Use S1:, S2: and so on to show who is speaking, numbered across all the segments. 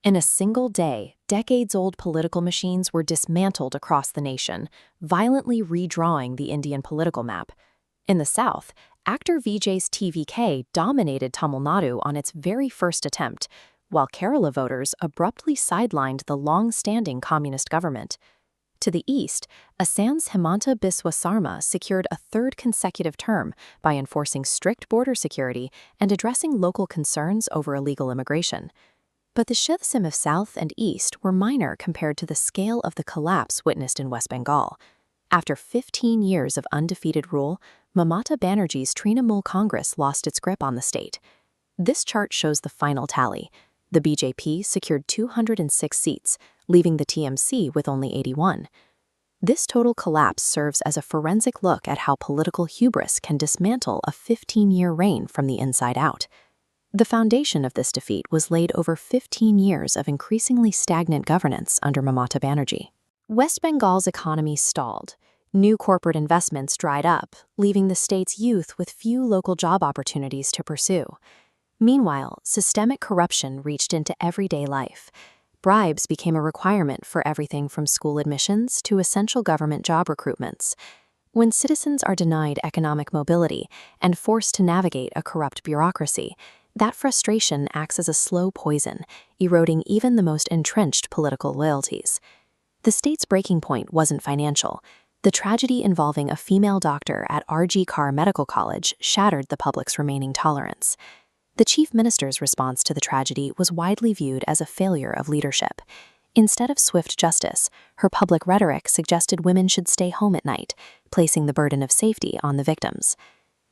S1: In a single day, decades-old political machines were dismantled across the nation, violently redrawing the Indian political map. In the south, actor Vijay's TVK dominated Tamil Nadu on its very first attempt, while Kerala voters abruptly sidelined the long-standing communist government. To the east, Assam's Himanta Biswa Sarma secured a third consecutive term by enforcing strict border security and addressing local concerns over illegal immigration. But the shifts of south and east were minor compared to the scale of the collapse witnessed in West Bengal. After 15 years of undefeated rule, Mamata Banerjee's Trinamool Congress lost its grip on the state. This chart shows the final tally. The BJP secured 206 seats, leaving the TMC with only 81. This total collapse serves as a forensic look at how political hubris can dismantle a 15-year reign from the inside out. The foundation of this defeat was laid over 15 years of increasingly stagnant governance under Mamata Banerjee. West Bengal's economy stalled. New corporate investments dried up, leaving the state's youth with few local job opportunities to pursue. Meanwhile, systemic corruption reached into everyday life. Bribes became a requirement for everything from school admissions to essential government job recruitments. When citizens are denied economic mobility and forced to navigate a corrupt bureaucracy, that frustration acts as a slow poison, eroding even the most entrenched political loyalties. The state's breaking point wasn't financial. The tragedy involving a female doctor at R.G. Carr Medical College shattered the public's remaining tolerance. The chief minister's response to the tragedy was widely viewed as a failure of leadership. Instead of swift justice, her public rhetoric suggested women should stay home at night, placing the burden of safety on the victims.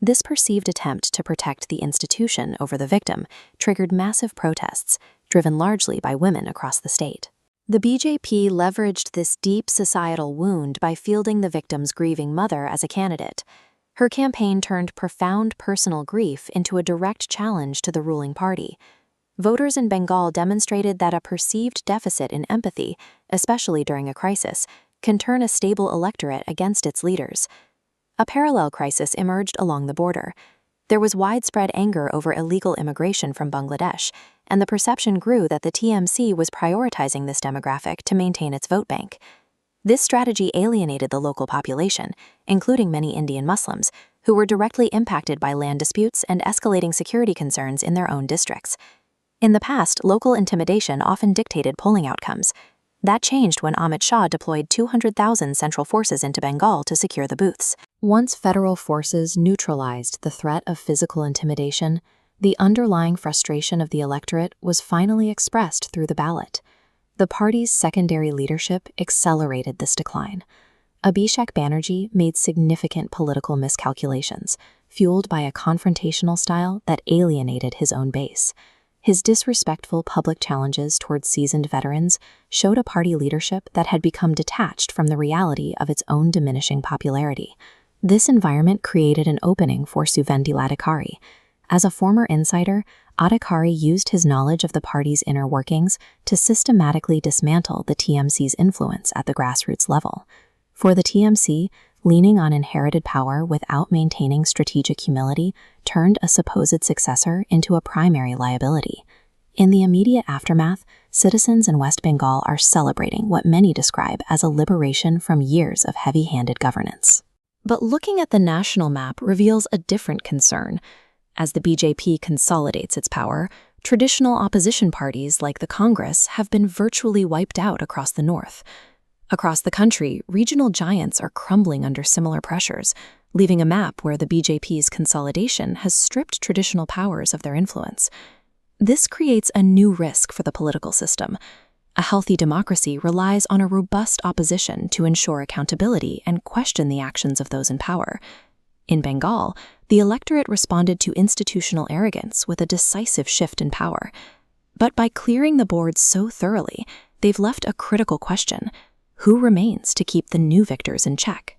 S1: This perceived attempt to protect the institution over the victim triggered massive protests, driven largely by women across the state. The BJP leveraged this deep societal wound by fielding the victim's grieving mother as a candidate. Her campaign turned profound personal grief into a direct challenge to the ruling party. Voters in Bengal demonstrated that a perceived deficit in empathy, especially during a crisis, can turn a stable electorate against its leaders. A parallel crisis emerged along the border. There was widespread anger over illegal immigration from Bangladesh, and the perception grew that the TMC was prioritizing this demographic to maintain its vote bank. This strategy alienated the local population, including many Indian Muslims, who were directly impacted by land disputes and escalating security concerns in their own districts. In the past, local intimidation often dictated polling outcomes. That changed when Amit Shah deployed 200,000 central forces into Bengal to secure the booths. Once federal forces neutralized the threat of physical intimidation, the underlying frustration of the electorate was finally expressed through the ballot. The party's secondary leadership accelerated this decline. Abhishek Banerjee made significant political miscalculations, fueled by a confrontational style that alienated his own base. His disrespectful public challenges towards seasoned veterans showed a party leadership that had become detached from the reality of its own diminishing popularity. This environment created an opening for Suvendu Adhikari. As a former insider, Adhikari used his knowledge of the party's inner workings to systematically dismantle the TMC's influence at the grassroots level. For the TMC, leaning on inherited power without maintaining strategic humility turned a supposed successor into a primary liability. In the immediate aftermath, citizens in West Bengal are celebrating what many describe as a liberation from years of heavy-handed governance. But looking at the national map reveals a different concern. As the BJP consolidates its power, traditional opposition parties like the Congress have been virtually wiped out across the north. Across the country, regional giants are crumbling under similar pressures, leaving a map where the BJP's consolidation has stripped traditional powers of their influence. This creates a new risk for the political system. A healthy democracy relies on a robust opposition to ensure accountability and question the actions of those in power. In Bengal, the electorate responded to institutional arrogance with a decisive shift in power. But by clearing the board so thoroughly, they've left a critical question: who remains to keep the new victors in check?